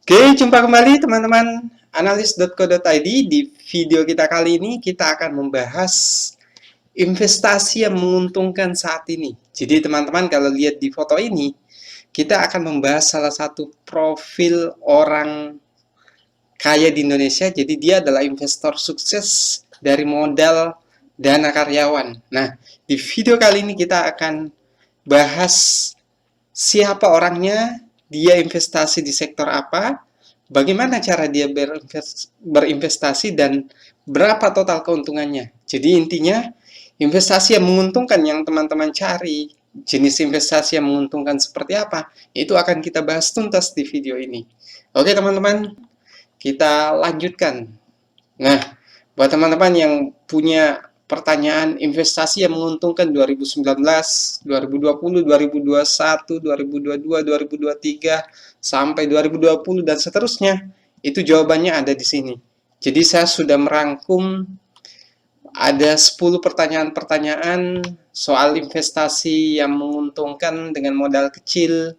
Oke, jumpa kembali teman-teman analis.co.id. Di video kita kali ini kita akan membahas investasi yang menguntungkan saat ini. Jadi teman-teman kalau lihat di foto ini, kita akan membahas salah satu profil orang kaya di Indonesia. Jadi dia adalah investor sukses dari modal dana karyawan. Nah, di video kali ini kita akan bahas siapa orangnya, dia investasi di sektor apa, bagaimana cara dia berinvestasi, dan berapa total keuntungannya. Jadi intinya, investasi yang menguntungkan yang teman-teman cari, jenis investasi yang menguntungkan seperti apa, itu akan kita bahas tuntas di video ini. Oke teman-teman, kita lanjutkan. Nah, buat teman-teman yang punya pertanyaan investasi yang menguntungkan 2019, 2020, 2021, 2022, 2023, sampai 2020 dan seterusnya, itu jawabannya ada di sini. Jadi saya sudah merangkum ada 10 pertanyaan-pertanyaan soal investasi yang menguntungkan dengan modal kecil,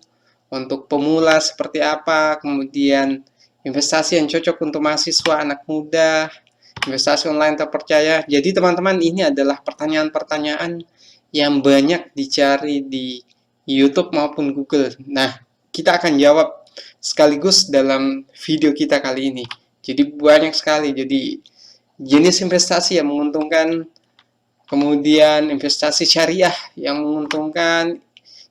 untuk pemula seperti apa, kemudian investasi yang cocok untuk mahasiswa, anak muda, investasi online terpercaya. Jadi teman-teman, ini adalah pertanyaan-pertanyaan yang banyak dicari di YouTube maupun Google. Nah, kita akan jawab sekaligus dalam video kita kali ini. Jadi banyak sekali. Jadi jenis investasi yang menguntungkan, kemudian investasi syariah yang menguntungkan,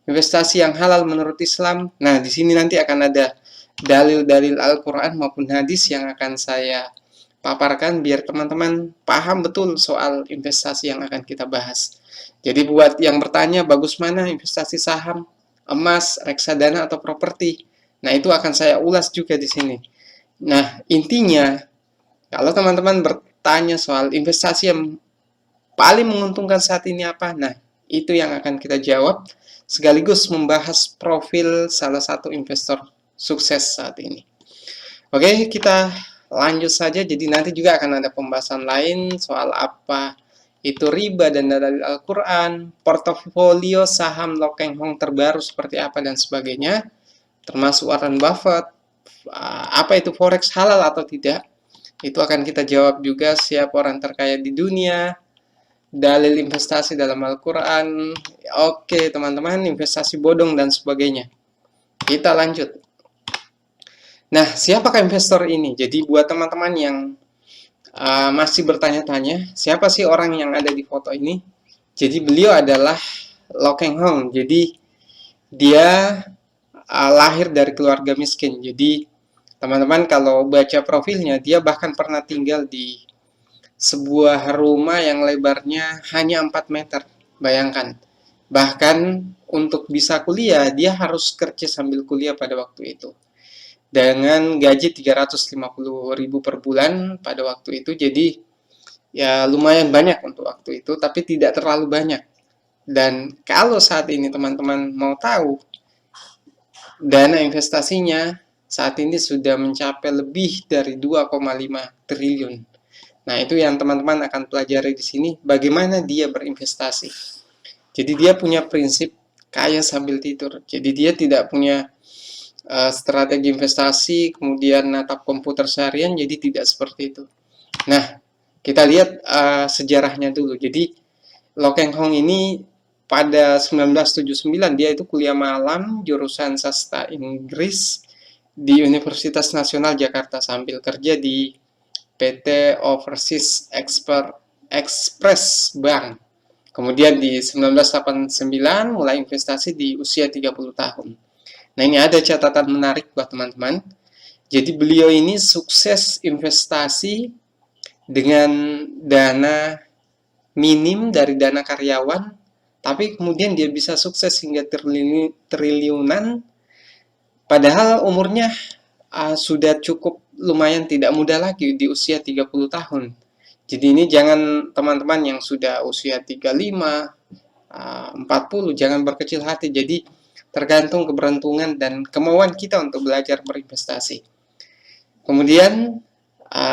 investasi yang halal menurut Islam. Nah, di sini nanti akan ada dalil-dalil Al-Quran maupun hadis yang akan saya paparkan biar teman-teman paham betul soal investasi yang akan kita bahas. Jadi buat yang bertanya, bagus mana investasi saham, emas, reksadana, atau properti? Nah, itu akan saya ulas juga di sini. Nah, intinya, kalau teman-teman bertanya soal investasi yang paling menguntungkan saat ini apa? Nah, itu yang akan kita jawab, sekaligus membahas profil salah satu investor sukses saat ini. Oke, kita lanjut saja. Jadi nanti juga akan ada pembahasan lain soal apa itu riba dan dalil Al-Quran, portofolio saham Lokeng Hong terbaru seperti apa dan sebagainya, termasuk Warren Buffett, apa itu forex halal atau tidak, itu akan kita jawab juga. Siapa orang terkaya di dunia, dalil investasi dalam Al-Quran, oke teman-teman, investasi bodong dan sebagainya. Kita lanjut. Nah, siapakah investor ini? Jadi buat teman-teman yang masih bertanya-tanya, siapa sih orang yang ada di foto ini? Jadi beliau adalah Lokeng Hong. Jadi dia lahir dari keluarga miskin. Jadi teman-teman kalau baca profilnya, dia bahkan pernah tinggal di sebuah rumah yang lebarnya hanya 4 meter. Bayangkan. Bahkan untuk bisa kuliah, dia harus kerja sambil kuliah pada waktu itu. Dengan gaji 350.000 per bulan pada waktu itu. Jadi ya lumayan banyak untuk waktu itu, tapi tidak terlalu banyak. Dan kalau saat ini teman-teman mau tahu, dana investasinya saat ini sudah mencapai lebih dari 2,5 triliun. Nah, itu yang teman-teman akan pelajari di sini, bagaimana dia berinvestasi. Jadi dia punya prinsip kaya sambil tidur. Jadi dia tidak punya strategi investasi, kemudian natap komputer seharian, jadi tidak seperti itu. Nah, kita lihat sejarahnya dulu. Jadi Lokeng Hong ini pada 1979 dia itu kuliah malam jurusan sastra Inggris di Universitas Nasional Jakarta sambil kerja di PT Overseas Express Bank. Kemudian di 1989 mulai investasi di usia 30 tahun. Nah, ini ada catatan menarik buat teman-teman. Jadi beliau ini sukses investasi dengan dana minim dari dana karyawan, tapi kemudian dia bisa sukses hingga triliunan, padahal umurnya sudah cukup lumayan tidak muda lagi di usia 30 tahun. Jadi ini jangan teman-teman yang sudah usia 35, 40, jangan berkecil hati. Jadi tergantung keberuntungan dan kemauan kita untuk belajar berinvestasi. Kemudian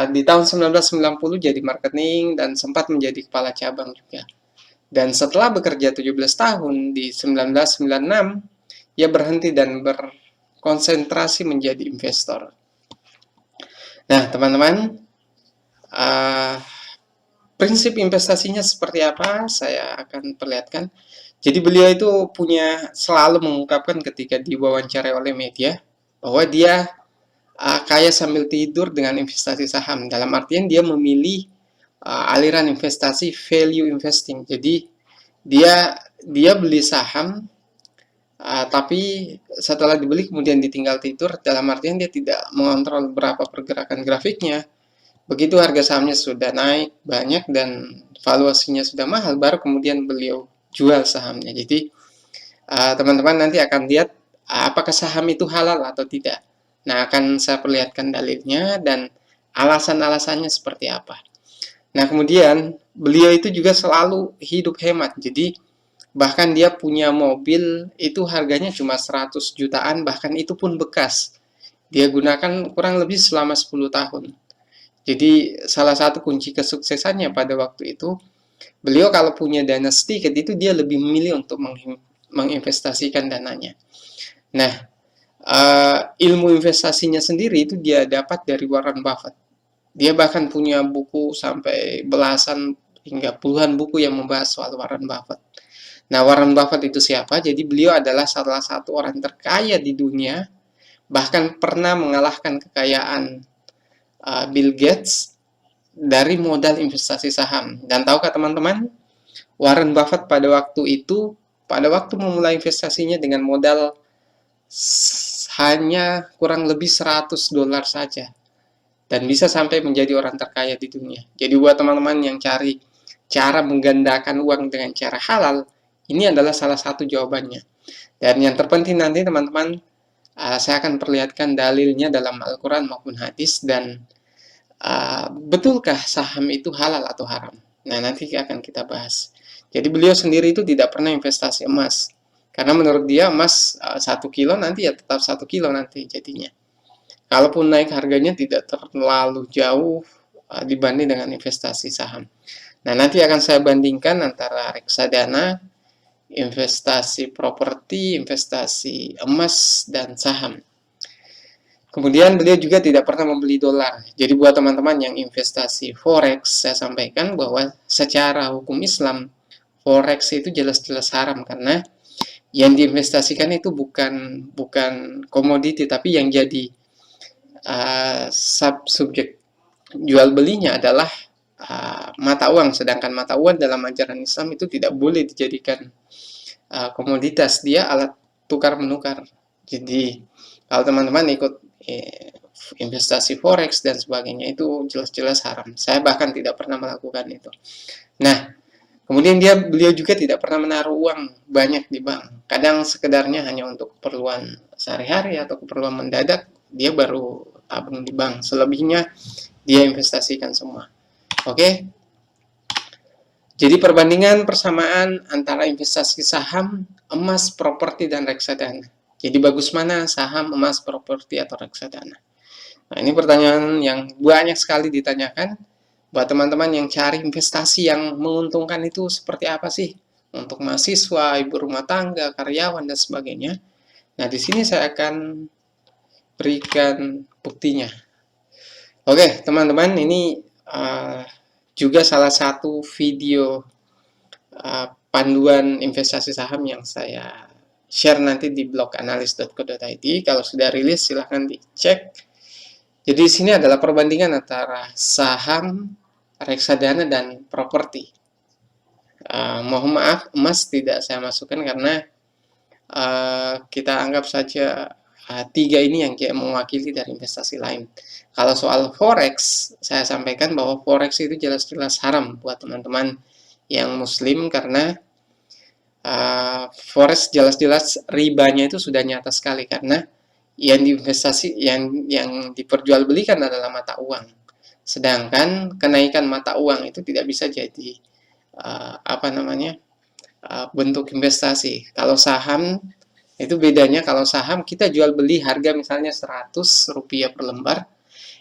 di tahun 1990 jadi marketing dan sempat menjadi kepala cabang juga. Dan setelah bekerja 17 tahun di 1996, ia berhenti dan berkonsentrasi menjadi investor. Nah, teman-teman, uh, prinsip investasinya seperti apa? Saya akan perlihatkan. Jadi beliau itu selalu mengungkapkan ketika diwawancarai oleh media bahwa dia kaya sambil tidur dengan investasi saham. Dalam artian dia memilih aliran investasi value investing. Jadi dia dia beli saham, tapi setelah dibeli kemudian ditinggal tidur. Dalam artian dia tidak mengontrol berapa pergerakan grafiknya. Begitu harga sahamnya sudah naik banyak dan valuasinya sudah mahal, baru kemudian beliau jual sahamnya. Jadi teman-teman nanti akan lihat apakah saham itu halal atau tidak. Nah, akan saya perlihatkan dalilnya dan alasan-alasannya seperti apa. Nah, kemudian beliau itu juga selalu hidup hemat. Jadi bahkan dia punya mobil itu harganya cuma 100 jutaan, bahkan itu pun bekas. Dia gunakan kurang lebih selama 10 tahun. Jadi salah satu kunci kesuksesannya pada waktu itu, beliau kalau punya dana sedikit itu dia lebih memilih untuk menginvestasikan dananya. Nah, ilmu investasinya sendiri itu dia dapat dari Warren Buffett. Dia bahkan punya buku sampai belasan hingga puluhan buku yang membahas soal Warren Buffett. Nah, Warren Buffett itu siapa? Jadi beliau adalah salah satu orang terkaya di dunia, bahkan pernah mengalahkan kekayaan Bill Gates dari modal investasi saham. Dan tahukah teman-teman, Warren Buffett pada waktu memulai investasinya dengan modal hanya kurang lebih 100 dolar saja. Dan bisa sampai menjadi orang terkaya di dunia. Jadi buat teman-teman yang cari cara menggandakan uang dengan cara halal, ini adalah salah satu jawabannya. Dan yang terpenting nanti teman-teman, saya akan perlihatkan dalilnya dalam Al-Quran maupun hadis, dan betulkah saham itu halal atau haram. Nah, nanti akan kita bahas. Jadi beliau sendiri itu tidak pernah investasi emas. Karena menurut dia emas 1 kilo nanti ya tetap 1 kilo nanti jadinya. Kalaupun naik harganya tidak terlalu jauh dibanding dengan investasi saham. Nah, nanti akan saya bandingkan antara reksadana, investasi properti, investasi emas, dan saham. Kemudian beliau juga tidak pernah membeli dolar. Jadi buat teman-teman yang investasi forex, saya sampaikan bahwa secara hukum Islam, forex itu jelas-jelas haram karena yang diinvestasikan itu bukan komoditi, tapi yang jadi subjek jual belinya adalah mata uang. Sedangkan mata uang dalam ajaran Islam itu tidak boleh dijadikan komoditas, dia alat tukar menukar. Jadi kalau teman-teman ikut investasi forex dan sebagainya itu jelas-jelas haram. Saya bahkan tidak pernah melakukan itu. Nah, kemudian beliau juga tidak pernah menaruh uang banyak di bank. Kadang sekedarnya hanya untuk keperluan sehari-hari atau keperluan mendadak, dia baru tabung di bank. Selebihnya dia investasikan semua. Oke? Jadi perbandingan persamaan antara investasi saham, emas, properti, dan reksadana. Jadi bagus mana saham, emas, properti, atau reksadana? Nah, ini pertanyaan yang banyak sekali ditanyakan. Buat teman-teman yang cari investasi yang menguntungkan itu seperti apa sih? Untuk mahasiswa, ibu rumah tangga, karyawan, dan sebagainya. Nah, di sini saya akan berikan buktinya. Oke, teman-teman, ini juga salah satu video panduan investasi saham yang saya share nanti di blog analis.co.id. Kalau sudah rilis silahkan dicek. Jadi di sini adalah perbandingan antara saham, reksadana, dan properti. Mohon maaf, emas tidak saya masukkan karena kita anggap saja tiga ini yang mewakili dari investasi lain. Kalau soal forex, saya sampaikan bahwa forex itu jelas-jelas haram buat teman-teman yang muslim karena forex jelas-jelas ribanya itu sudah nyata sekali karena yang diperjualbelikan adalah mata uang. Sedangkan kenaikan mata uang itu tidak bisa jadi bentuk investasi. Kalau saham itu bedanya, kalau saham kita jual beli harga misalnya 100 rupiah per lembar,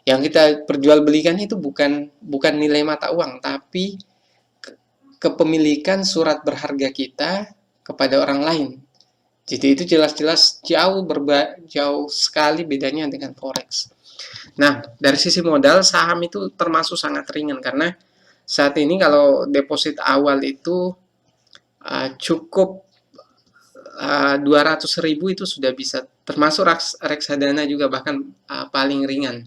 yang kita perjualbelikan itu bukan nilai mata uang, tapi kepemilikan surat berharga kita kepada orang lain. Jadi itu jelas-jelas jauh sekali bedanya dengan forex. Nah, dari sisi modal saham itu termasuk sangat ringan karena saat ini kalau deposit awal itu cukup 200.000 itu sudah bisa, termasuk reksadana juga bahkan paling ringan.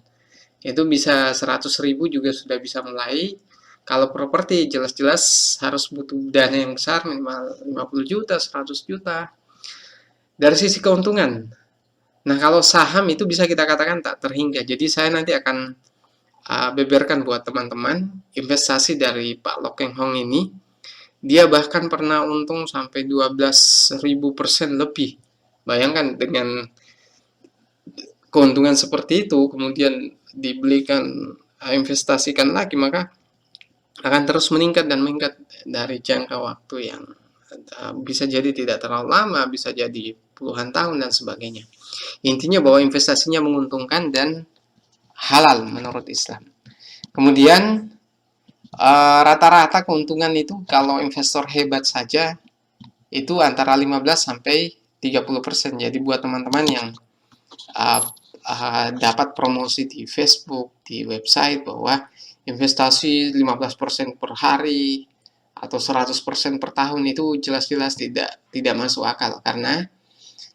Itu bisa 100.000 juga sudah bisa mulai. Kalau properti jelas-jelas harus butuh dana yang besar, minimal 50 juta, 100 juta. Dari sisi keuntungan, nah kalau saham itu bisa kita katakan tak terhingga. Jadi saya nanti akan beberkan buat teman-teman investasi dari Pak Lokeng Hong ini. Dia bahkan pernah untung sampai 12.000% lebih. Bayangkan dengan keuntungan seperti itu, kemudian dibelikan, investasikan lagi, maka akan terus meningkat dan meningkat dari jangka waktu yang bisa jadi tidak terlalu lama, bisa jadi puluhan tahun dan sebagainya. Intinya bahwa investasinya menguntungkan dan halal menurut Islam. Kemudian rata-rata keuntungan itu kalau investor hebat saja itu antara 15 sampai 30%. Jadi buat teman-teman yang dapat promosi di Facebook, di website bahwa investasi 15% per hari atau 100% per tahun itu jelas-jelas tidak masuk akal karena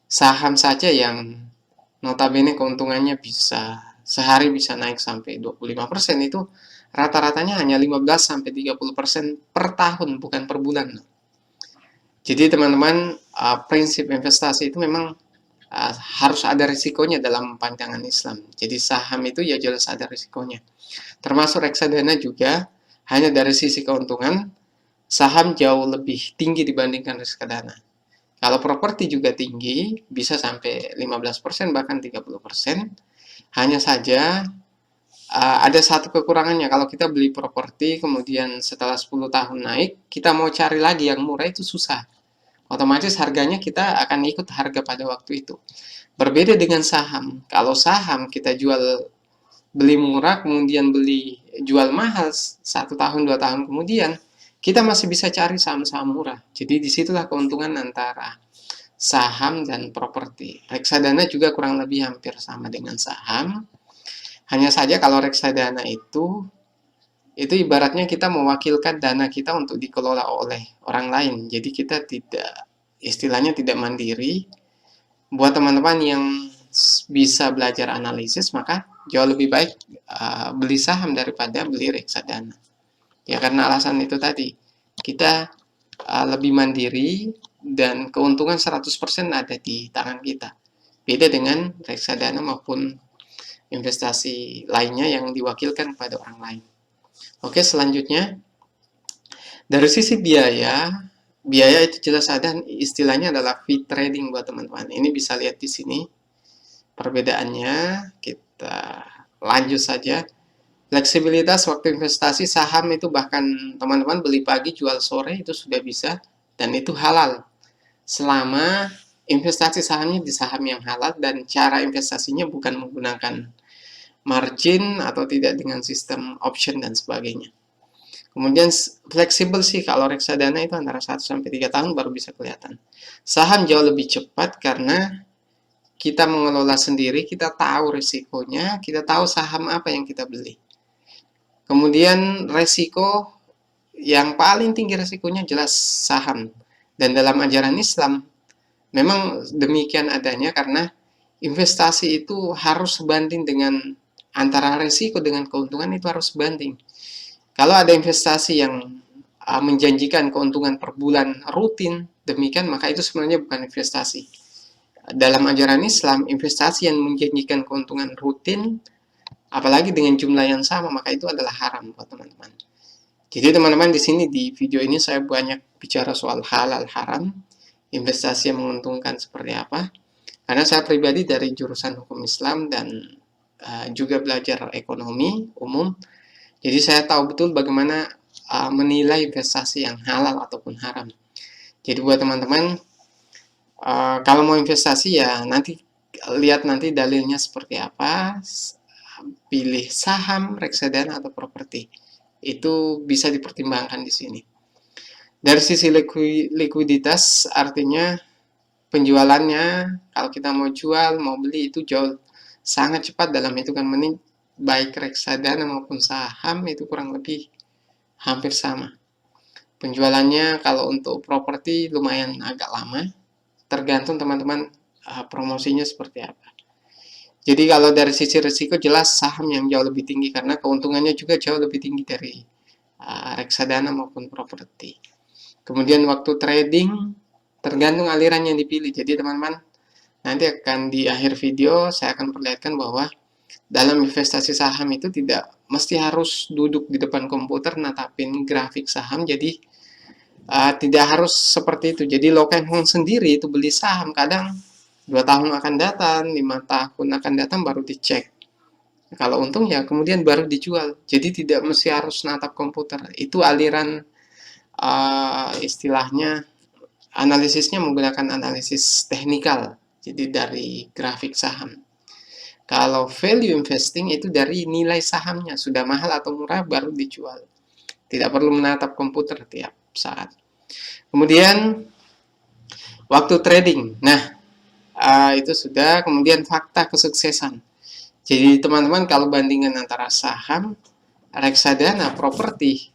saham saja yang notabene keuntungannya bisa sehari bisa naik sampai 25% itu rata-ratanya hanya 15 sampai 30% per tahun bukan per bulan. Jadi teman-teman, prinsip investasi itu memang harus ada risikonya dalam pandangan Islam. Jadi saham itu ya jelas ada risikonya. Termasuk reksadana juga, hanya dari sisi keuntungan, saham jauh lebih tinggi dibandingkan reksadana. Kalau properti juga tinggi, bisa sampai 15% bahkan 30%. Hanya saja ada satu kekurangannya, kalau kita beli properti kemudian setelah 10 tahun naik, kita mau cari lagi yang murah itu susah. Otomatis harganya kita akan ikut harga pada waktu itu. Berbeda dengan saham. Kalau saham kita beli murah, kemudian jual mahal 1 tahun 2 tahun kemudian, kita masih bisa cari saham-saham murah. Jadi disitulah keuntungan antara saham dan properti. Reksadana juga kurang lebih hampir sama dengan saham. Hanya saja kalau reksadana itu ibaratnya kita mewakilkan dana kita untuk dikelola oleh orang lain. Jadi kita istilahnya tidak mandiri. Buat teman-teman yang bisa belajar analisis, maka jauh lebih baik beli saham daripada beli reksadana. Ya karena alasan itu tadi, kita lebih mandiri dan keuntungan 100% ada di tangan kita. Beda dengan reksadana maupun investasi lainnya yang diwakilkan pada orang lain. Oke, selanjutnya dari sisi biaya itu jelas ada, istilahnya adalah fee trading buat teman-teman. Ini bisa lihat di sini perbedaannya. Kita lanjut saja. Fleksibilitas waktu investasi saham itu bahkan teman-teman beli pagi jual sore itu sudah bisa dan itu halal. Selama investasi sahamnya di saham yang halal dan cara investasinya bukan menggunakan margin atau tidak dengan sistem option dan sebagainya. Kemudian fleksibel sih kalau reksadana itu antara 1 sampai 3 tahun baru bisa kelihatan. Saham jauh lebih cepat karena kita mengelola sendiri, kita tahu risikonya, kita tahu saham apa yang kita beli. Kemudian resiko yang paling tinggi resikonya jelas saham. Dan dalam ajaran Islam memang demikian adanya karena investasi itu harus sebanding dengan antara resiko dengan keuntungan itu harus sebanding. Kalau ada investasi yang menjanjikan keuntungan per bulan rutin, demikian maka itu sebenarnya bukan investasi. Dalam ajaran Islam, investasi yang menjanjikan keuntungan rutin, apalagi dengan jumlah yang sama, maka itu adalah haram buat teman-teman. Jadi teman-teman di sini di video ini saya banyak bicara soal halal haram, investasi yang menguntungkan seperti apa. Karena saya pribadi dari jurusan hukum Islam dan juga belajar ekonomi umum, jadi saya tahu betul bagaimana menilai investasi yang halal ataupun haram. Jadi buat teman-teman, kalau mau investasi ya lihat nanti dalilnya seperti apa, pilih saham, reksadana atau properti. Itu bisa dipertimbangkan di sini. Dari sisi likuiditas artinya penjualannya, kalau kita mau jual, mau beli itu jauh sangat cepat dalam hitungan menit, baik reksadana maupun saham itu kurang lebih hampir sama. Penjualannya kalau untuk properti lumayan agak lama, tergantung teman-teman promosinya seperti apa. Jadi kalau dari sisi risiko jelas saham yang jauh lebih tinggi karena keuntungannya juga jauh lebih tinggi dari reksadana maupun properti. Kemudian waktu trading tergantung aliran yang dipilih. Jadi teman-teman nanti akan di akhir video saya akan perlihatkan bahwa dalam investasi saham itu tidak mesti harus duduk di depan komputer natapin grafik saham. Jadi tidak harus seperti itu. Jadi Lo Keng Hong sendiri itu beli saham kadang 2 tahun akan datang, 5 tahun akan datang baru dicek. Kalau untung ya kemudian baru dijual. Jadi tidak mesti harus natap komputer. Itu aliran istilahnya analisisnya menggunakan analisis teknikal. Jadi dari grafik saham. Kalau value investing itu dari nilai sahamnya. Sudah mahal atau murah baru dijual. Tidak perlu menatap komputer tiap saat. Kemudian waktu trading. Nah, itu sudah. Kemudian fakta kesuksesan. Jadi teman-teman kalau bandingan antara saham, reksadana, properti,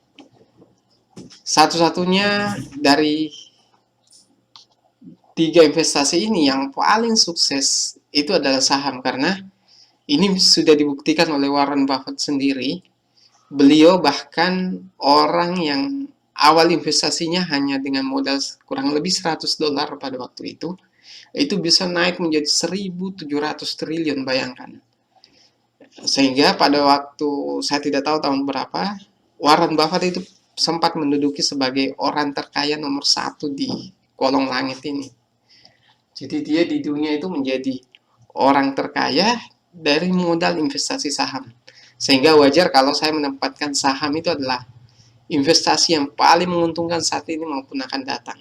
satu-satunya dari 3 investasi ini yang paling sukses itu adalah saham. Karena ini sudah dibuktikan oleh Warren Buffett sendiri. Beliau bahkan orang yang awal investasinya hanya dengan modal kurang lebih $100 pada waktu itu bisa naik menjadi 1.700 triliun, bayangkan. Sehingga pada waktu, saya tidak tahu tahun berapa, Warren Buffett itu sempat menduduki sebagai orang terkaya nomor 1 di kolong langit ini. Jadi dia di dunia itu menjadi orang terkaya dari modal investasi saham. Sehingga wajar kalau saya menempatkan saham itu adalah investasi yang paling menguntungkan saat ini maupun akan datang.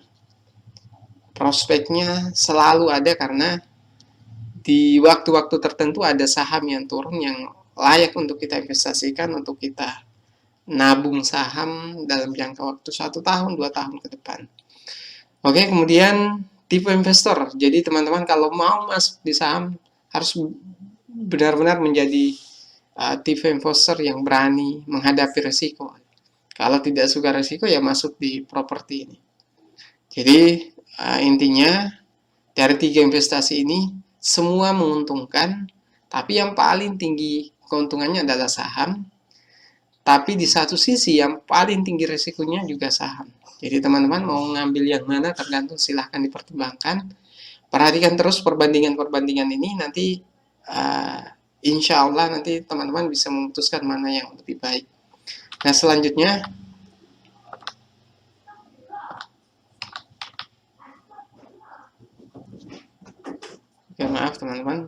Prospeknya selalu ada karena di waktu-waktu tertentu ada saham yang turun yang layak untuk kita investasikan, untuk kita nabung saham dalam jangka waktu 1 tahun, 2 tahun ke depan. Oke, kemudian tipe investor. Jadi teman-teman kalau mau masuk di saham harus benar-benar menjadi tipe investor yang berani menghadapi risiko. Kalau tidak suka risiko ya masuk di properti ini. Jadi intinya dari 3 investasi ini semua menguntungkan, tapi yang paling tinggi keuntungannya adalah saham. Tapi di satu sisi yang paling tinggi risikonya juga saham. Jadi teman-teman mau ngambil yang mana tergantung, silahkan dipertimbangkan. Perhatikan terus perbandingan-perbandingan ini, nanti insya Allah nanti teman-teman bisa memutuskan mana yang lebih baik. Nah selanjutnya, oke, maaf teman-teman.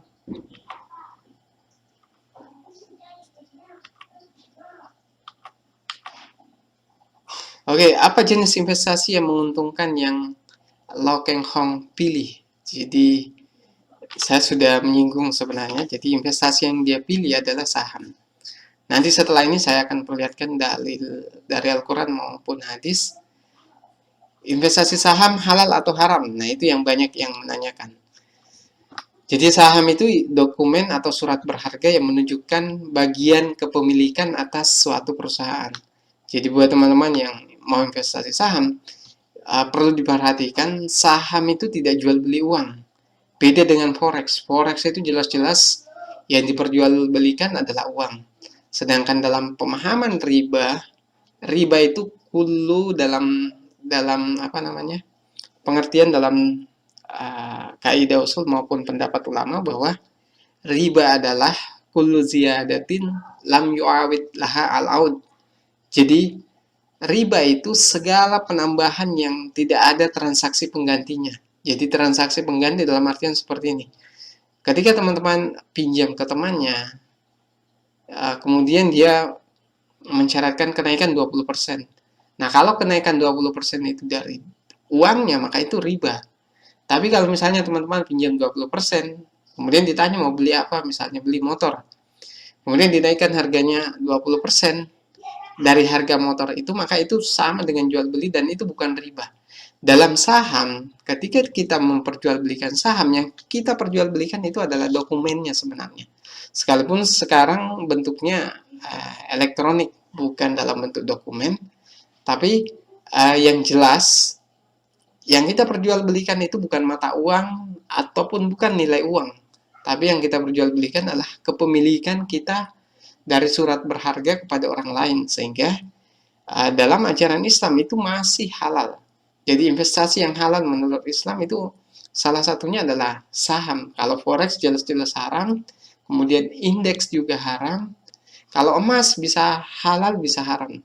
Oke, apa jenis investasi yang menguntungkan yang Lo Keng Hong pilih? Jadi saya sudah menyinggung sebenarnya. Jadi investasi yang dia pilih adalah saham. Nanti setelah ini saya akan perlihatkan dalil dari Al-Quran maupun hadis. Investasi saham halal atau haram? Nah itu yang banyak yang menanyakan. Jadi saham itu dokumen atau surat berharga yang menunjukkan bagian kepemilikan atas suatu perusahaan. Jadi buat teman-teman yang mau investasi saham, perlu diperhatikan saham itu tidak jual beli uang. Beda dengan forex. Forex itu jelas-jelas yang diperjualbelikan adalah uang. Sedangkan dalam pemahaman riba itu kullu dalam pengertian dalam kaidah usul maupun pendapat ulama bahwa riba adalah kullu ziyadatin lam yu'awid laha al-aud. Jadi riba itu segala penambahan yang tidak ada transaksi penggantinya. Jadi transaksi pengganti dalam artian seperti ini. Ketika teman-teman pinjam ke temannya, kemudian dia mensyaratkan kenaikan 20%. Nah, kalau kenaikan 20% itu dari uangnya, maka itu riba. Tapi kalau misalnya teman-teman pinjam 20%, kemudian ditanya mau beli apa, misalnya beli motor. Kemudian dinaikkan harganya 20% dari harga motor itu, maka itu sama dengan jual beli dan itu bukan riba. Dalam saham, ketika kita memperjualbelikan saham, yang kita perjualbelikan itu adalah dokumennya sebenarnya. Sekalipun sekarang bentuknya elektronik, bukan dalam bentuk dokumen, tapi yang jelas yang kita perjualbelikan itu bukan mata uang ataupun bukan nilai uang, tapi yang kita perjualbelikan adalah kepemilikan kita dari surat berharga kepada orang lain, sehingga dalam ajaran Islam itu masih halal. Jadi investasi yang halal menurut Islam itu salah satunya adalah saham. Kalau forex jelas-jelas haram, kemudian indeks juga haram. Kalau emas bisa halal, bisa haram.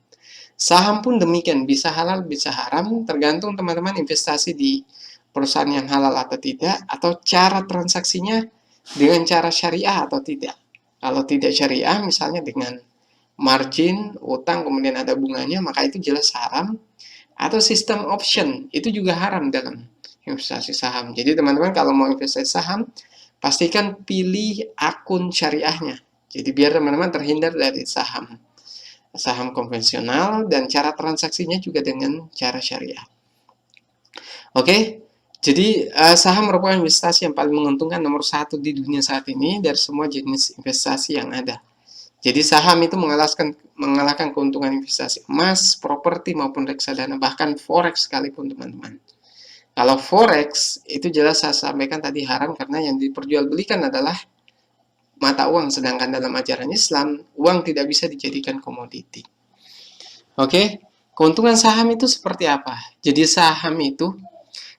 Saham pun demikian, bisa halal, bisa haram, tergantung teman-teman investasi di perusahaan yang halal atau tidak, atau cara transaksinya dengan cara syariah atau tidak. Kalau tidak syariah, misalnya dengan margin, utang, kemudian ada bunganya, maka itu jelas haram. Atau sistem option, itu juga haram dalam investasi saham. Jadi teman-teman kalau mau investasi saham, pastikan pilih akun syariahnya. Jadi biar teman-teman terhindar dari saham konvensional, dan cara transaksinya juga dengan cara syariah. Oke, jadi saham merupakan investasi yang paling menguntungkan nomor satu di dunia saat ini dari semua jenis investasi yang ada. Jadi saham itu mengalahkan keuntungan investasi emas, properti maupun reksadana, bahkan forex sekalipun teman-teman. Kalau forex itu jelas saya sampaikan tadi haram karena yang diperjualbelikan adalah mata uang, sedangkan dalam ajaran Islam uang tidak bisa dijadikan komoditi. Oke, keuntungan saham itu seperti apa? Jadi saham itu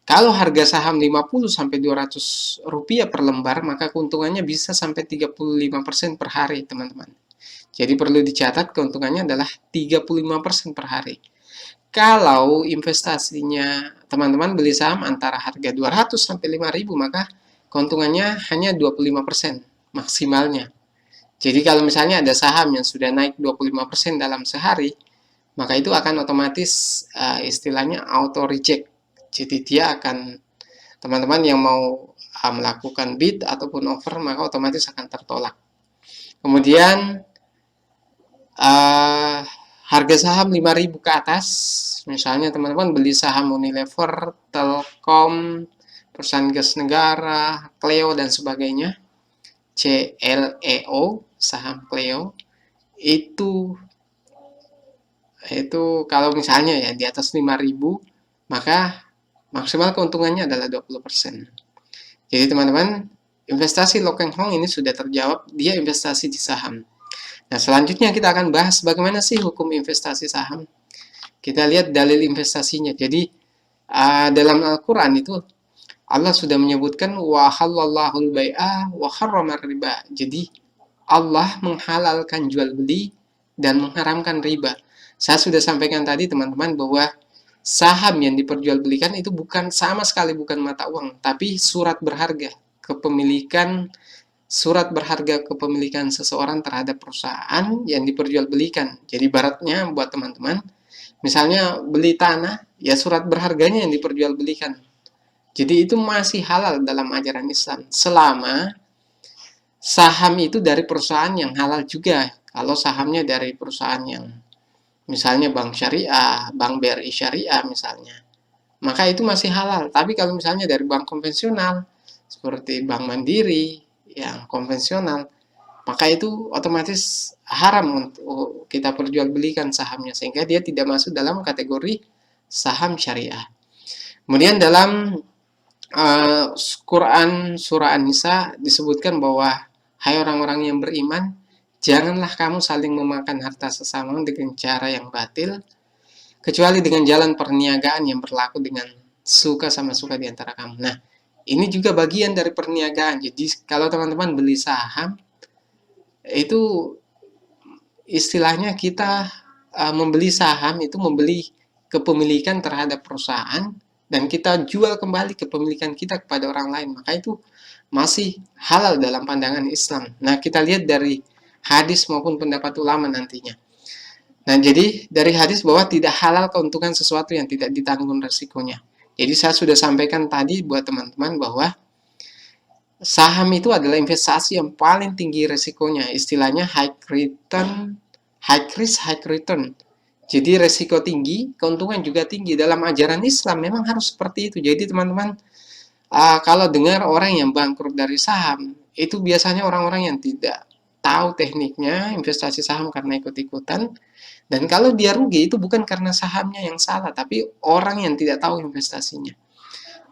kalau harga saham 50 sampai 200 rupiah per lembar, maka keuntungannya bisa sampai 35% per hari, teman-teman. Jadi perlu dicatat keuntungannya adalah 35% per hari. Kalau investasinya teman-teman beli saham antara harga 200 sampai 5.000, maka keuntungannya hanya 25% maksimalnya. Jadi kalau misalnya ada saham yang sudah naik 25% dalam sehari, maka itu akan otomatis istilahnya auto reject. Jadi dia akan, teman-teman yang mau melakukan bid ataupun offer, maka otomatis akan tertolak. Kemudian harga saham 5.000 ke atas, misalnya teman-teman beli saham Unilever, Telkom, perusahaan gas negara, Cleo dan sebagainya, CLEO, saham Cleo, itu kalau misalnya ya di atas 5.000, maka maksimal keuntungannya adalah 20%. Jadi teman-teman, investasi Lo Keng Hong ini sudah terjawab, dia investasi di saham. Nah, selanjutnya kita akan bahas bagaimana sih hukum investasi saham. Kita lihat dalil investasinya. Jadi, dalam Al-Quran itu, Allah sudah menyebutkan, wa halallahul bai'a wa harramar riba. Jadi, Allah menghalalkan jual beli dan mengharamkan riba. Saya sudah sampaikan tadi teman-teman bahwa saham yang diperjualbelikan itu bukan sama sekali bukan mata uang, tapi surat berharga, kepemilikan surat berharga kepemilikan seseorang terhadap perusahaan yang diperjualbelikan. Jadi baratnya buat teman-teman, misalnya beli tanah, ya surat berharganya yang diperjualbelikan. Jadi itu masih halal dalam ajaran Islam, selama saham itu dari perusahaan yang halal juga. Kalau sahamnya dari perusahaan yang misalnya bank syariah, bank BRI syariah misalnya, maka itu masih halal. Tapi kalau misalnya dari bank konvensional, seperti Bank Mandiri, yang konvensional, maka itu otomatis haram untuk kita perjualbelikan sahamnya, sehingga dia tidak masuk dalam kategori saham syariah. Kemudian dalam Quran surah An-Nisa disebutkan bahwa hai orang-orang yang beriman, janganlah kamu saling memakan harta sesama dengan cara yang batil, kecuali dengan jalan perniagaan yang berlaku dengan suka sama suka di antara kamu. Nah, ini juga bagian dari perniagaan. Jadi kalau teman-teman beli saham, itu istilahnya kita membeli saham itu membeli kepemilikan terhadap perusahaan, dan kita jual kembali kepemilikan kita kepada orang lain, maka itu masih halal dalam pandangan Islam. Nah, kita lihat dari hadis maupun pendapat ulama nantinya. Nah, jadi dari hadis bahwa tidak halal keuntungan sesuatu yang tidak ditanggung resikonya. Jadi saya sudah sampaikan tadi buat teman-teman bahwa saham itu adalah investasi yang paling tinggi resikonya. Istilahnya high return, high risk, high return. Jadi resiko tinggi, keuntungan juga tinggi. Dalam ajaran Islam memang harus seperti itu. Jadi teman-teman, kalau dengar orang yang bangkrut dari saham, itu biasanya orang-orang yang tidak tahu tekniknya investasi saham karena ikut-ikutan. Dan kalau dia rugi itu bukan karena sahamnya yang salah, tapi orang yang tidak tahu investasinya.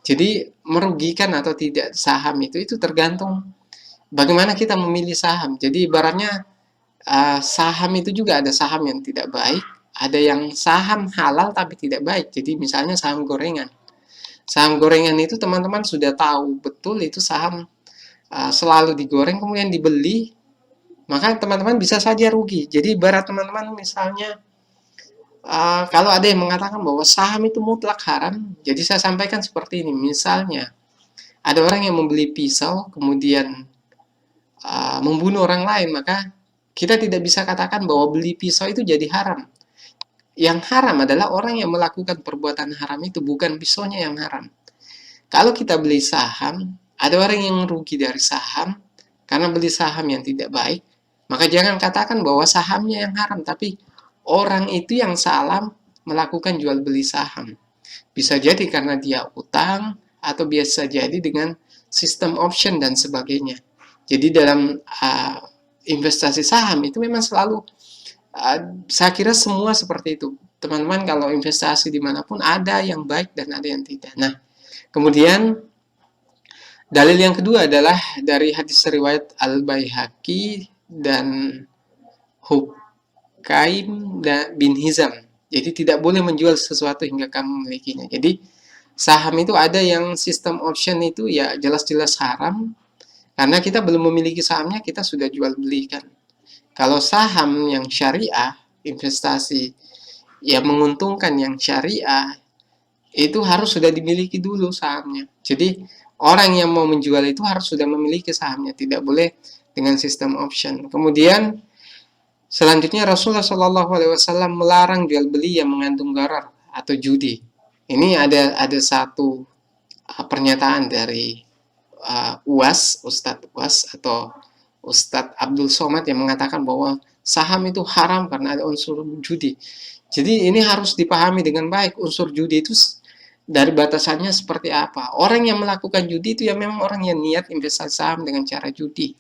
Jadi merugikan atau tidak saham itu tergantung bagaimana kita memilih saham. Jadi ibaratnya saham itu juga ada saham yang tidak baik, ada yang saham halal tapi tidak baik. Jadi misalnya saham gorengan. Saham gorengan itu teman-teman sudah tahu betul itu saham selalu digoreng kemudian dibeli, maka teman-teman bisa saja rugi. Jadi ibarat teman-teman misalnya kalau ada yang mengatakan bahwa saham itu mutlak haram, jadi saya sampaikan seperti ini. Misalnya ada orang yang membeli pisau kemudian membunuh orang lain, maka kita tidak bisa katakan bahwa beli pisau itu jadi haram. Yang haram adalah orang yang melakukan perbuatan haram itu, bukan pisaunya yang haram. Kalau kita beli saham, ada orang yang rugi dari saham karena beli saham yang tidak baik, maka jangan katakan bahwa sahamnya yang haram, tapi orang itu yang salah melakukan jual beli saham. Bisa jadi karena dia utang, atau biasa jadi dengan sistem option dan sebagainya. Jadi dalam investasi saham itu memang selalu, saya kira semua seperti itu. Teman-teman kalau investasi dimanapun ada yang baik dan ada yang tidak. Nah, kemudian dalil yang kedua adalah dari hadis riwayat Al-Baihaqi dan Hukaim bin Hizam. Jadi tidak boleh menjual sesuatu hingga kamu memilikinya. Jadi saham itu ada yang sistem option itu ya jelas-jelas haram, karena kita belum memiliki sahamnya, kita sudah jual belikan. Kalau saham yang syariah, investasi yang menguntungkan yang syariah, itu harus sudah dimiliki dulu sahamnya. Jadi orang yang mau menjual itu harus sudah memiliki sahamnya, tidak boleh dengan sistem option. Kemudian selanjutnya Rasulullah SAW melarang jual beli yang mengandung gharar atau judi. Ini ada satu pernyataan dari Ustadz Uwas atau Ustadz Abdul Somad yang mengatakan bahwa saham itu haram karena ada unsur judi. Jadi ini harus dipahami dengan baik, unsur judi itu dari batasannya seperti apa. Orang yang melakukan judi itu ya memang orang yang niat investasi saham dengan cara judi.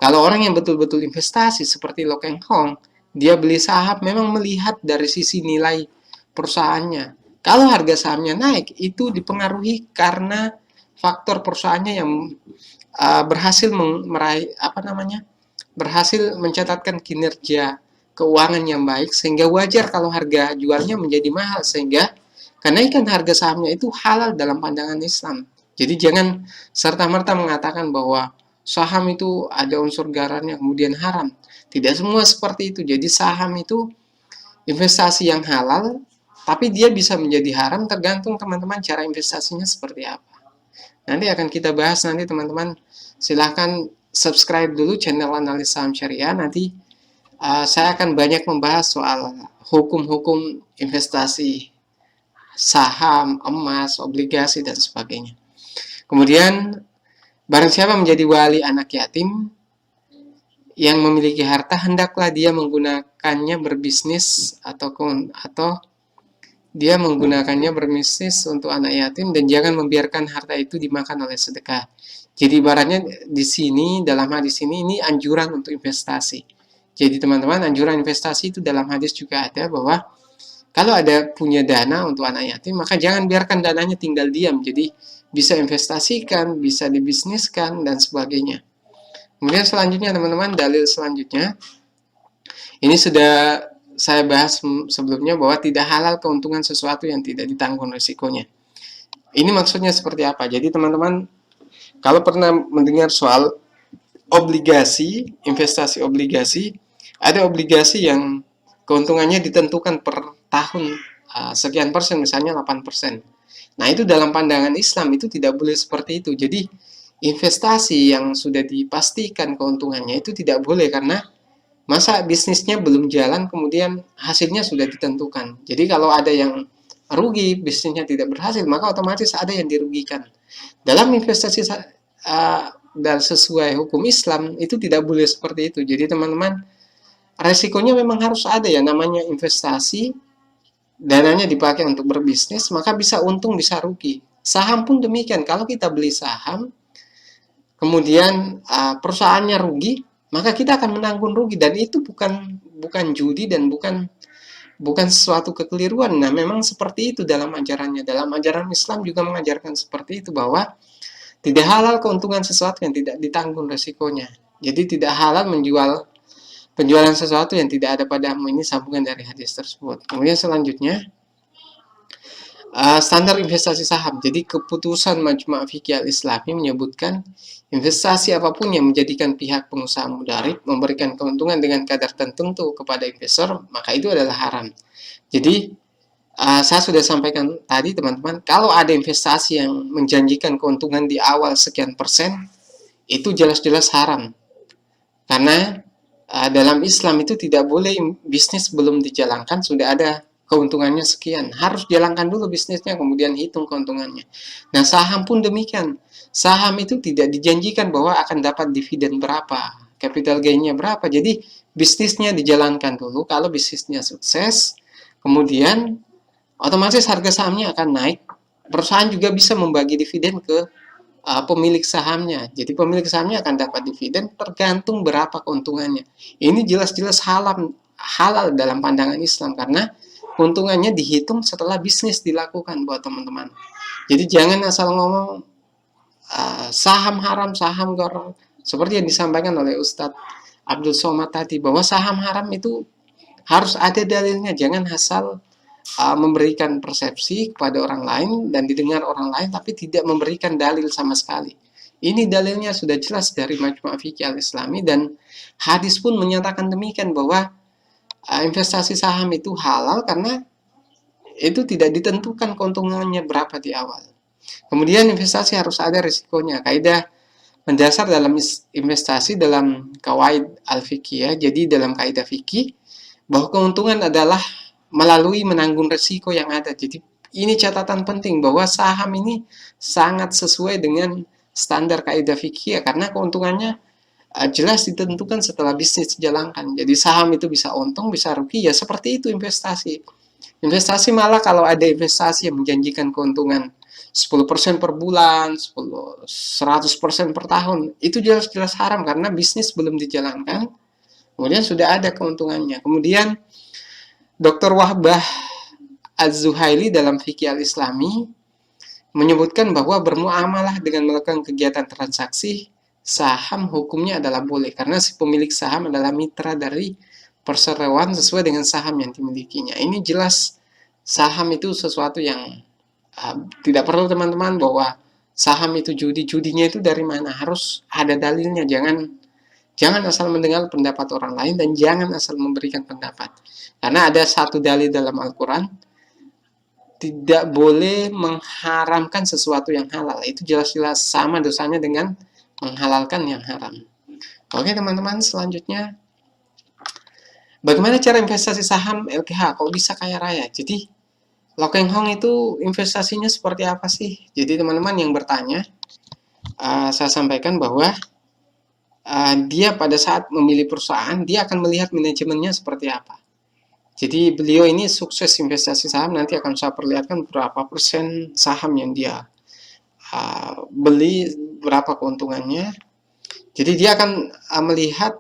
Kalau orang yang betul-betul investasi seperti Lo Keng Hong, dia beli saham memang melihat dari sisi nilai perusahaannya. Kalau harga sahamnya naik, itu dipengaruhi karena faktor perusahaannya yang berhasil meraih berhasil mencatatkan kinerja keuangan yang baik, sehingga wajar kalau harga jualnya menjadi mahal, sehingga kenaikan harga sahamnya itu halal dalam pandangan Islam. Jadi jangan serta-merta mengatakan bahwa saham itu ada unsur ghararnya kemudian haram. Tidak semua seperti itu. Jadi saham itu investasi yang halal, tapi dia bisa menjadi haram tergantung teman-teman cara investasinya seperti apa. Nanti akan kita bahas nanti teman-teman. Silahkan subscribe dulu channel Analis Saham Syariah. Nanti saya akan banyak membahas soal hukum-hukum investasi saham, emas, obligasi, dan sebagainya. Kemudian barang siapa menjadi wali anak yatim yang memiliki harta, hendaklah dia menggunakannya berbisnis atau dia menggunakannya berbisnis untuk anak yatim, dan jangan membiarkan harta itu dimakan oleh sedekah. Jadi ibaratnya di sini, dalam hadis ini anjuran untuk investasi. Jadi teman-teman, anjuran investasi itu dalam hadis juga ada bahwa kalau ada punya dana untuk anak yatim, maka jangan biarkan dananya tinggal diam. Jadi bisa investasikan, bisa dibisniskan, dan sebagainya. Kemudian selanjutnya teman-teman, dalil selanjutnya, ini sudah saya bahas sebelumnya bahwa tidak halal keuntungan sesuatu yang tidak ditanggung risikonya. Ini maksudnya seperti apa? Jadi teman-teman, kalau pernah mendengar soal obligasi, investasi obligasi, ada obligasi yang keuntungannya ditentukan per tahun sekian persen, misalnya 8%. Nah, itu dalam pandangan Islam itu tidak boleh seperti itu. Jadi investasi yang sudah dipastikan keuntungannya itu tidak boleh, karena masa bisnisnya belum jalan kemudian hasilnya sudah ditentukan. Jadi kalau ada yang rugi, bisnisnya tidak berhasil, maka otomatis ada yang dirugikan. Dalam investasi dan sesuai hukum Islam itu tidak boleh seperti itu. Jadi teman-teman, resikonya memang harus ada ya, namanya investasi, dananya dipakai untuk berbisnis, maka bisa untung bisa rugi. Saham pun demikian, kalau kita beli saham, kemudian perusahaannya rugi, maka kita akan menanggung rugi, dan itu bukan bukan judi dan bukan bukan sesuatu kekeliruan. Nah, memang seperti itu dalam ajarannya. Dalam ajaran Islam juga mengajarkan seperti itu, bahwa tidak halal keuntungan sesuatu yang tidak ditanggung resikonya. Jadi tidak halal menjual penjualan sesuatu yang tidak ada padamu. Ini sambungan dari hadis tersebut. Kemudian selanjutnya, standar investasi saham. Jadi keputusan Majma' Fiqih Al-Islami menyebutkan investasi apapun yang menjadikan pihak pengusaha mudarib memberikan keuntungan dengan kadar tertentu kepada investor, maka itu adalah haram. Jadi saya sudah sampaikan tadi teman-teman, kalau ada investasi yang menjanjikan keuntungan di awal sekian persen, itu jelas-jelas haram. Karena dalam Islam itu tidak boleh bisnis belum dijalankan sudah ada keuntungannya sekian. Harus jalankan dulu bisnisnya, kemudian hitung keuntungannya. Nah, saham pun demikian. Saham itu tidak dijanjikan bahwa akan dapat dividen berapa, capital gain-nya berapa. Jadi, bisnisnya dijalankan dulu. Kalau bisnisnya sukses, kemudian otomatis harga sahamnya akan naik. Perusahaan juga bisa membagi dividen ke pemilik sahamnya. Jadi pemilik sahamnya akan dapat dividen tergantung berapa keuntungannya. Ini jelas-jelas halal dalam pandangan Islam, karena keuntungannya dihitung setelah bisnis dilakukan buat teman-teman. Jadi jangan asal ngomong saham haram, saham goror. Seperti yang disampaikan oleh Ustadz Abdul Somad tadi, bahwa saham haram itu harus ada dalilnya. Jangan asal memberikan persepsi kepada orang lain dan didengar orang lain, tapi tidak memberikan dalil sama sekali. Ini dalilnya sudah jelas dari Majma' Fiqih Al-Islami, dan hadis pun menyatakan demikian, bahwa investasi saham itu halal karena itu tidak ditentukan keuntungannya berapa di awal. Kemudian investasi harus ada risikonya. Kaidah mendasar dalam investasi dalam kawaid al-fiqhiyah. Jadi dalam kaidah fikih, bahwa keuntungan adalah melalui menanggung risiko yang ada. Jadi ini catatan penting, bahwa saham ini sangat sesuai dengan standar kaidah fikih, karena keuntungannya jelas ditentukan setelah bisnis dijalankan. Jadi saham itu bisa untung, bisa rugi, ya seperti itu investasi. Investasi malah kalau ada investasi yang menjanjikan keuntungan 10% per bulan, 100% per tahun, itu jelas-jelas haram karena bisnis belum dijalankan, kemudian sudah ada keuntungannya. Kemudian Dr. Wahbah Az-Zuhaili dalam Fikih Al-Islami menyebutkan bahwa bermuamalah dengan melakukan kegiatan transaksi saham hukumnya adalah boleh, karena si pemilik saham adalah mitra dari perseroan sesuai dengan saham yang dimilikinya. Ini jelas saham itu sesuatu yang tidak perlu teman-teman bahwa saham itu judi. Judinya itu dari mana? Harus ada dalilnya. Jangan asal mendengar pendapat orang lain, dan jangan asal memberikan pendapat. Karena ada satu dalil dalam Al-Quran, tidak boleh mengharamkan sesuatu yang halal. Itu jelas-jelas sama dosanya dengan menghalalkan yang haram. Oke teman-teman, selanjutnya, bagaimana cara investasi saham LKH? Kok bisa kaya raya? Jadi Lo Keng Hong itu investasinya seperti apa sih? Jadi teman-teman yang bertanya, saya sampaikan bahwa dia pada saat memilih perusahaan, dia akan melihat manajemennya seperti apa. Jadi beliau ini sukses investasi saham, nanti akan saya perlihatkan berapa persen saham yang dia beli, berapa keuntungannya. Jadi dia akan melihat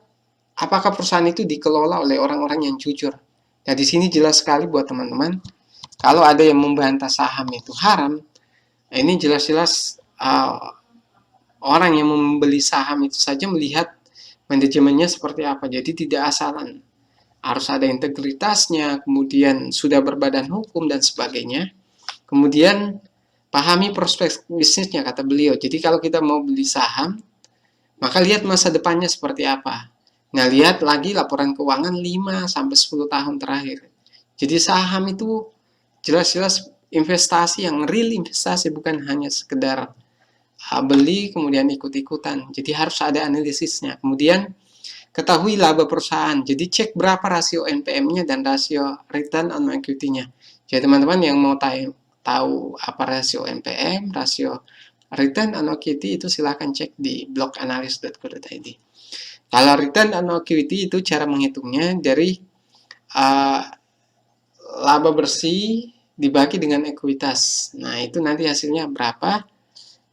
apakah perusahaan itu dikelola oleh orang-orang yang jujur. Nah di sini jelas sekali buat teman-teman, kalau ada yang membantah saham itu haram, ini jelas-jelas orang yang membeli saham itu saja melihat manajemennya seperti apa. Jadi tidak asalan, harus ada integritasnya, kemudian sudah berbadan hukum dan sebagainya. Kemudian pahami prospek bisnisnya, kata beliau. Jadi kalau kita mau beli saham, maka lihat masa depannya seperti apa. Nah, lihat lagi laporan keuangan 5-10 tahun terakhir. Jadi saham itu jelas-jelas investasi yang real investasi, bukan hanya sekedar beli kemudian ikut-ikutan. Jadi harus ada analisisnya. Kemudian ketahui laba perusahaan. Jadi cek berapa rasio NPM-nya dan rasio return on equity-nya. Jadi teman-teman yang mau tahu apa rasio NPM, rasio return on equity, itu silahkan cek di blog analyst.co.id. Kalau return on equity itu cara menghitungnya dari uh, laba bersih dibagi dengan ekuitas. Nah, itu nanti hasilnya berapa?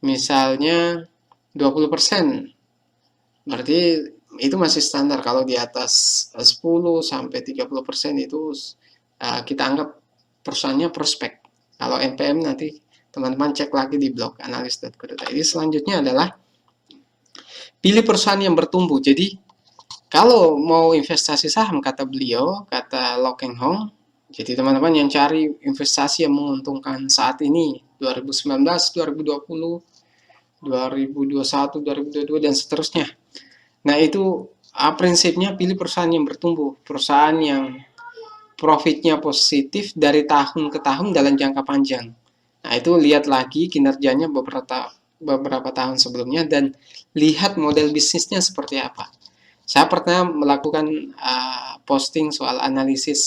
Misalnya 20%. Berarti itu masih standar. Kalau di atas 10 sampai 30% itu kita anggap perusahaannya prospek. Kalau NPM nanti teman-teman cek lagi di blog analis.co.id. Selanjutnya adalah pilih perusahaan yang bertumbuh. Jadi kalau mau investasi saham, kata beliau, kata Lo Keng Hong, jadi teman-teman yang cari investasi yang menguntungkan saat ini, 2019, 2020, 2021, 2022, dan seterusnya. Nah, itu prinsipnya pilih perusahaan yang bertumbuh, perusahaan yang profitnya positif dari tahun ke tahun dalam jangka panjang. Nah, itu lihat lagi kinerjanya beberapa tahun sebelumnya dan lihat model bisnisnya seperti apa. Saya pernah melakukan posting soal analisis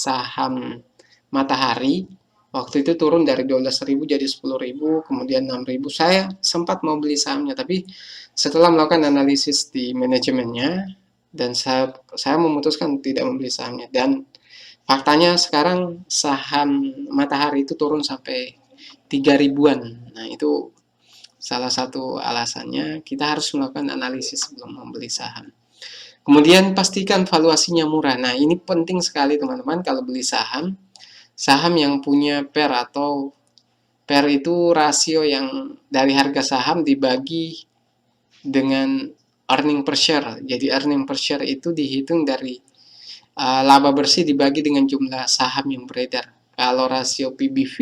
saham Matahari. Waktu itu turun dari 12.000 jadi 10.000, kemudian 6.000. Saya sempat mau beli sahamnya, tapi setelah melakukan analisis di manajemennya, dan saya memutuskan tidak membeli sahamnya. Dan faktanya sekarang saham Matahari itu turun sampai 3.000-an. Nah, itu salah satu alasannya kita harus melakukan analisis sebelum membeli saham. Kemudian pastikan valuasinya murah. Nah, ini penting sekali teman-teman kalau beli saham. Saham yang punya PER atau PER itu rasio yang dari harga saham dibagi dengan earning per share. Jadi earning per share itu dihitung dari laba bersih dibagi dengan jumlah saham yang beredar. Kalau rasio PBV,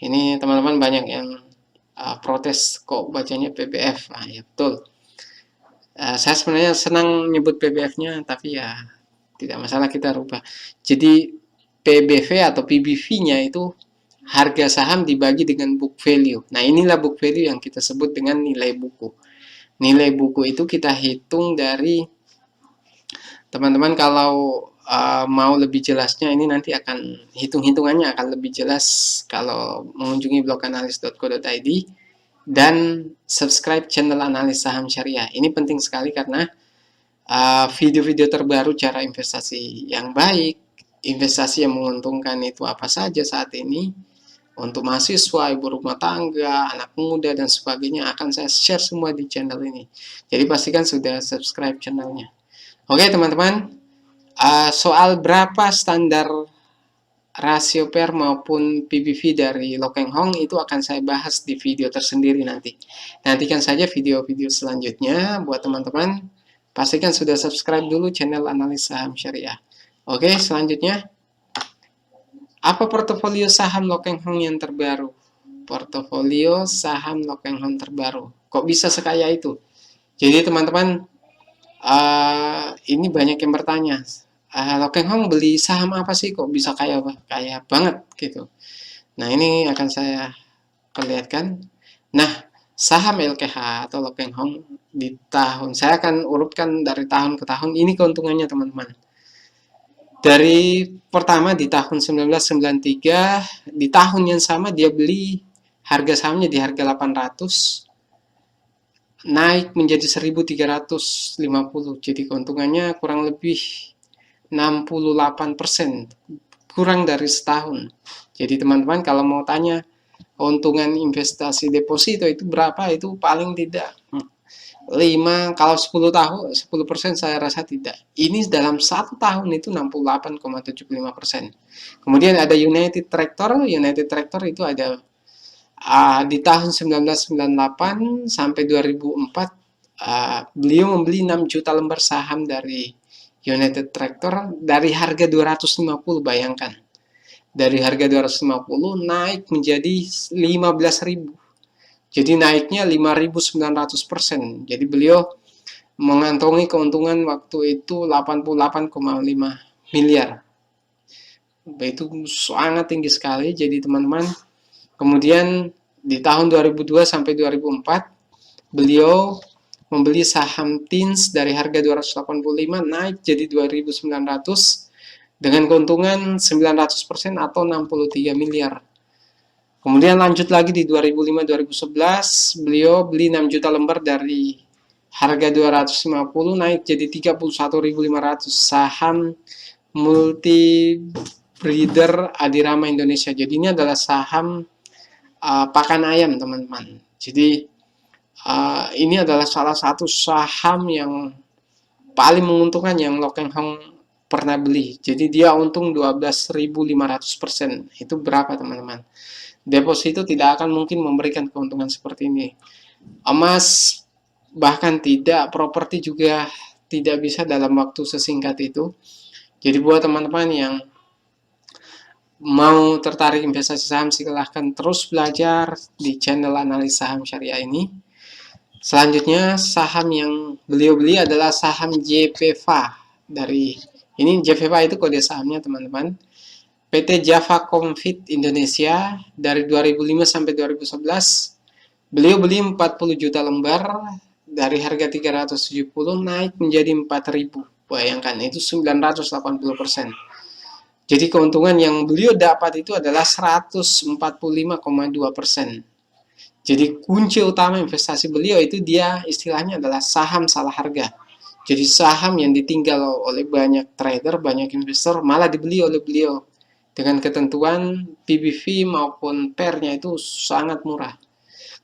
ini teman-teman banyak yang protes kok bacanya PBF. Ah, ya betul. Saya sebenarnya senang nyebut PBF-nya, tapi ya tidak masalah kita rubah. Jadi PBV atau PBV-nya itu harga saham dibagi dengan book value. Nah, inilah book value yang kita sebut dengan nilai buku. Nilai buku itu kita hitung dari teman-teman kalau mau lebih jelasnya ini nanti akan hitung-hitungannya akan lebih jelas kalau mengunjungi blog analis.co.id dan subscribe channel analis saham syariah. Ini penting sekali karena video-video terbaru cara investasi yang baik, investasi yang menguntungkan itu apa saja saat ini, untuk mahasiswa, ibu rumah tangga, anak muda, dan sebagainya akan saya share semua di channel ini. Jadi pastikan sudah subscribe channelnya. Oke teman-teman, soal berapa standar rasio PER maupun PBV dari Lo Keng Hong itu akan saya bahas di video tersendiri nanti. Nantikan saja video-video selanjutnya buat teman-teman. Pastikan sudah subscribe dulu channel analis saham syariah. Oke, selanjutnya. Apa portofolio saham Lo Keng Hong yang terbaru? Portofolio saham Lo Keng Hong terbaru. Kok bisa sekaya itu? Jadi teman-teman, ini banyak yang bertanya. Lo Keng Hong beli saham apa sih kok bisa kaya banget gitu. Nah, ini akan saya perlihatkan. Nah, saham LKH atau Lo Keng Hong di tahun, saya akan urutkan dari tahun ke tahun, ini keuntungannya teman-teman. Dari pertama di tahun 1993, di tahun yang sama dia beli harga sahamnya di harga 800, naik menjadi 1.350, jadi keuntungannya kurang lebih 68%, kurang dari setahun. Jadi teman-teman kalau mau tanya keuntungan investasi deposito itu berapa, itu paling tidak 5, kalau 10 tahun 10% saya rasa tidak. Ini dalam 1 tahun itu 68,75%. Kemudian ada United Tractor. United Tractor itu ada di tahun 1998 sampai 2004 beliau membeli 6 juta lembar saham dari United Tractor dari harga 250, bayangkan. Dari harga 250 naik menjadi 15.000. Jadi naiknya 5.900%. Jadi beliau mengantongi keuntungan waktu itu 88,5 miliar. Itu sangat tinggi sekali. Jadi teman-teman, kemudian di tahun 2002 sampai 2004 beliau membeli saham TINS dari harga 285 naik jadi 2.900 dengan keuntungan 900% atau 63 miliar. Kemudian lanjut lagi di 2005-2011 beliau beli 6 juta lembar dari harga 250 naik jadi 31.500. Saham multi breeder Adirama Indonesia. Jadi ini adalah saham pakan ayam, teman-teman. Jadi ini adalah salah satu saham yang paling menguntungkan yang Lo Keng Hong pernah beli. Jadi dia untung 12.500%. Itu berapa, teman-teman? Deposito tidak akan mungkin memberikan keuntungan seperti ini. Emas bahkan tidak, properti juga tidak bisa dalam waktu sesingkat itu. Jadi buat teman-teman yang mau tertarik investasi saham, silahkan terus belajar di channel analis saham syariah ini. Selanjutnya saham yang beliau beli adalah saham JPVA. Dari ini JPVA itu kode sahamnya, teman-teman. PT Java Confit Indonesia dari 2005 sampai 2011. Beliau beli 40 juta lembar dari harga 370 naik menjadi 4.000. Bayangkan itu 980%. Jadi keuntungan yang beliau dapat itu adalah 145,2%. Jadi kunci utama investasi beliau itu dia istilahnya adalah saham salah harga. Jadi saham yang ditinggal oleh banyak trader, banyak investor malah dibeli oleh beliau dengan ketentuan PBV maupun PER-nya itu sangat murah.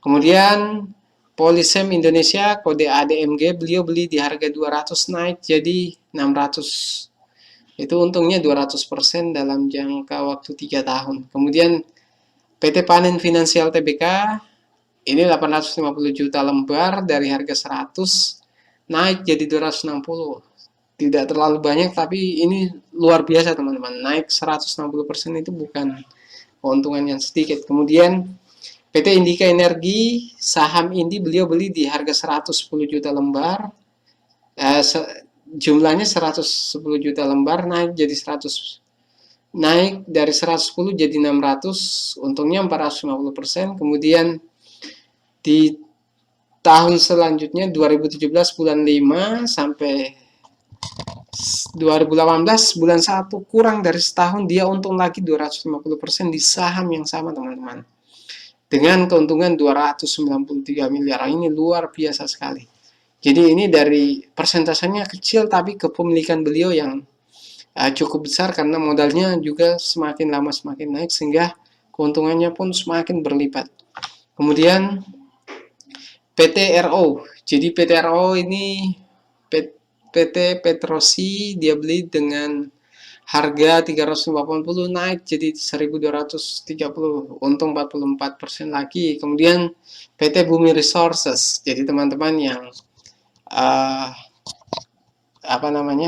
Kemudian Polisem Indonesia kode ADMG beliau beli di harga 200 naik jadi 600. Itu untungnya 200% dalam jangka waktu 3 tahun. Kemudian PT Panen Finansial Tbk ini 850 juta lembar dari harga 100 naik jadi 260. Tidak terlalu banyak tapi ini luar biasa, teman-teman. Naik 160% itu bukan keuntungan yang sedikit. Kemudian PT Indika Energi, saham Indi beliau beli di harga 110 juta lembar. Jumlahnya 110 juta lembar naik jadi 100. Naik dari 110 jadi 600, untungnya 450%. Kemudian di tahun selanjutnya 2017 bulan 5 sampai 2018 bulan 1 kurang dari setahun dia untung lagi 250% di saham yang sama, teman-teman. Dengan keuntungan 293 miliar. Ini luar biasa sekali. Jadi ini dari persentasenya kecil tapi kepemilikan beliau yang cukup besar karena modalnya juga semakin lama semakin naik sehingga keuntungannya pun semakin berlipat. Kemudian PT RO. Jadi PT RO ini PT Petrosi dia beli dengan harga 380 naik jadi 1.230, untung 44% lagi. Kemudian PT Bumi Resources. Jadi teman-teman yang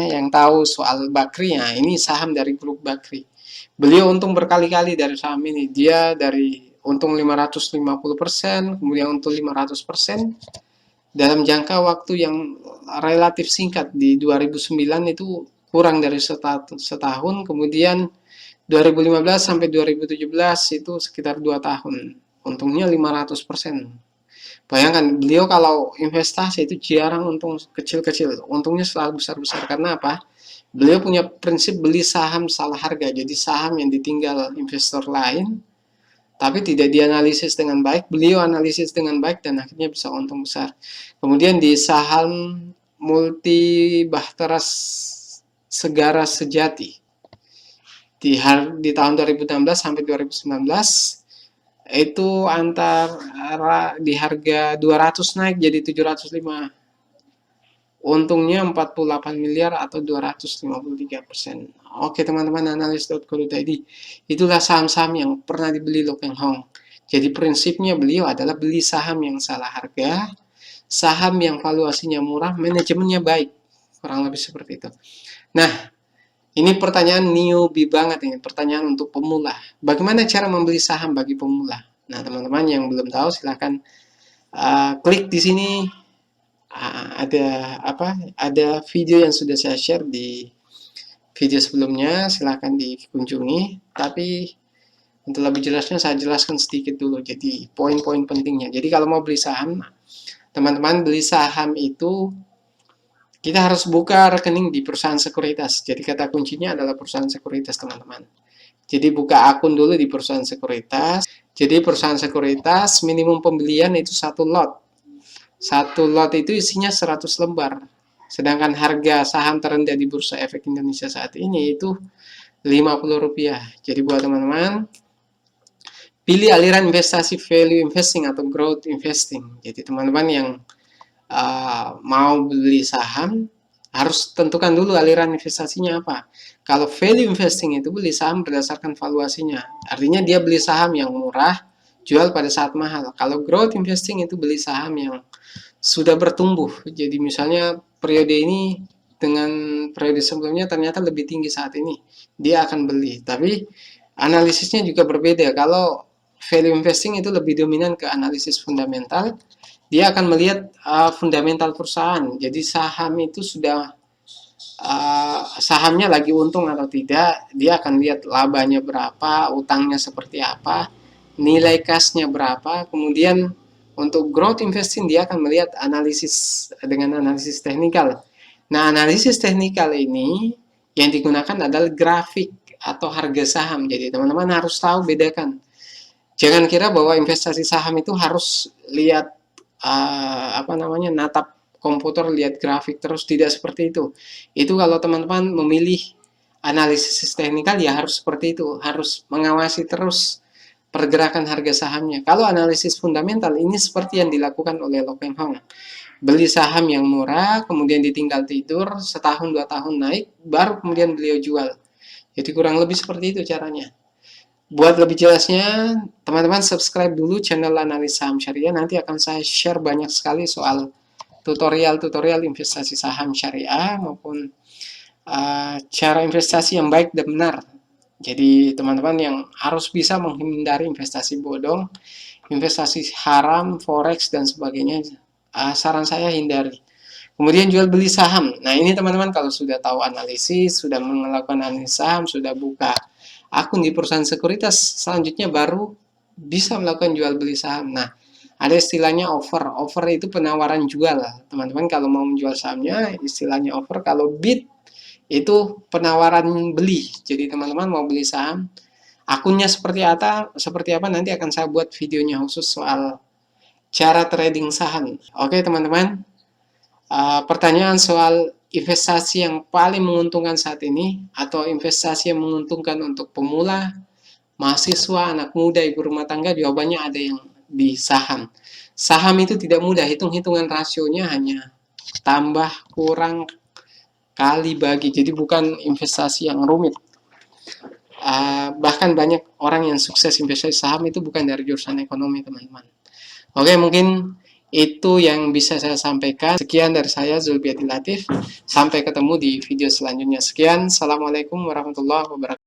yang tahu soal Bakri, ya ini saham dari grup Bakri. Beliau untung berkali-kali dari saham ini. Dia dari untung 550%, kemudian untung 500%. Dalam jangka waktu yang relatif singkat di 2009 itu kurang dari setahun, kemudian 2015 sampai 2017 itu sekitar 2 tahun. Untungnya 500%. Bayangkan, beliau kalau investasi itu jarang untung kecil-kecil, untungnya selalu besar-besar. Karena apa? Beliau punya prinsip beli saham salah harga, jadi saham yang ditinggal investor lain, tapi tidak dianalisis dengan baik, beliau analisis dengan baik dan akhirnya bisa untung besar. Kemudian di saham multi Bahtera Segara Sejati di tahun 2016 sampai 2019 itu antara di harga 200 naik jadi 705. Untungnya 48 miliar atau 253%. Oke teman-teman, analis.co.id. Itulah saham-saham yang pernah dibeli Lo Keng Hong. Jadi prinsipnya beliau adalah beli saham yang salah harga, saham yang valuasinya murah, manajemennya baik. Kurang lebih seperti itu. Nah, ini pertanyaan newbie banget ini, pertanyaan untuk pemula. Bagaimana cara membeli saham bagi pemula? Nah, teman-teman yang belum tahu silahkan klik di sini. Ada video yang sudah saya share di video sebelumnya, silahkan dikunjungi. Tapi untuk lebih jelasnya saya jelaskan sedikit dulu. Jadi poin-poin pentingnya. Jadi kalau mau beli saham, teman-teman beli saham itu kita harus buka rekening di perusahaan sekuritas. Jadi kata kuncinya adalah perusahaan sekuritas, teman-teman. Jadi buka akun dulu di perusahaan sekuritas. Jadi perusahaan sekuritas minimum pembelian itu 1 lot. Satu lot itu isinya 100 lembar. Sedangkan harga saham terendah di Bursa Efek Indonesia saat ini itu Rp50. Jadi buat teman-teman, pilih aliran investasi value investing atau growth investing. Jadi teman-teman yang mau beli saham, harus tentukan dulu aliran investasinya apa. Kalau value investing itu beli saham berdasarkan valuasinya. Artinya dia beli saham yang murah, jual pada saat mahal. Kalau growth investing itu beli saham yang sudah bertumbuh. Jadi misalnya periode ini dengan periode sebelumnya ternyata lebih tinggi saat ini, dia akan beli. Tapi analisisnya juga berbeda. Kalau value investing itu lebih dominan ke analisis fundamental, dia akan melihat fundamental perusahaan. Jadi saham itu sudah sahamnya lagi untung atau tidak, dia akan lihat labanya berapa, utangnya seperti apa, nilai kasnya berapa. Kemudian untuk growth investing dia akan melihat analisis dengan analisis teknikal. Nah, analisis teknikal ini yang digunakan adalah grafik atau harga saham. Jadi teman-teman harus tahu bedakan. Jangan kira bahwa investasi saham itu harus lihat natap komputer, lihat grafik terus, tidak seperti itu. Itu kalau teman-teman memilih analisis teknikal ya harus seperti itu, harus mengawasi terus pergerakan harga sahamnya. Kalau analisis fundamental ini seperti yang dilakukan oleh Lo Peng Hong. Beli saham yang murah, kemudian ditinggal tidur, setahun 2 tahun naik, baru kemudian beliau jual. Jadi kurang lebih seperti itu caranya. Buat lebih jelasnya, teman-teman subscribe dulu channel Analis Saham Syariah. Nanti akan saya share banyak sekali soal tutorial-tutorial investasi saham syariah maupun cara investasi yang baik dan benar. Jadi teman-teman yang harus bisa menghindari investasi bodong, investasi haram, forex dan sebagainya. Saran saya hindari. Kemudian jual beli saham. Nah ini teman-teman kalau sudah tahu analisis, sudah melakukan analisis saham, sudah buka akun di perusahaan sekuritas, selanjutnya baru bisa melakukan jual beli saham. Nah, ada istilahnya offer. Offer itu penawaran jual. Teman-teman kalau mau menjual sahamnya, istilahnya offer. Kalau bid itu penawaran beli. Jadi teman-teman mau beli saham, akunnya seperti apa nanti akan saya buat videonya khusus soal cara trading saham. Oke teman-teman, pertanyaan soal investasi yang paling menguntungkan saat ini atau investasi yang menguntungkan untuk pemula, mahasiswa, anak muda, ibu rumah tangga, jawabannya ada yang di saham. Saham itu tidak mudah, hitung-hitungan rasionya hanya tambah, kurang, kali, bagi. Jadi bukan investasi yang rumit. Bahkan banyak orang yang sukses investasi saham itu bukan dari jurusan ekonomi, teman-teman. Oke, mungkin itu yang bisa saya sampaikan. Sekian dari saya, Zulbiati Latif. Sampai ketemu di video selanjutnya. Sekian, Assalamualaikum warahmatullahi wabarakatuh.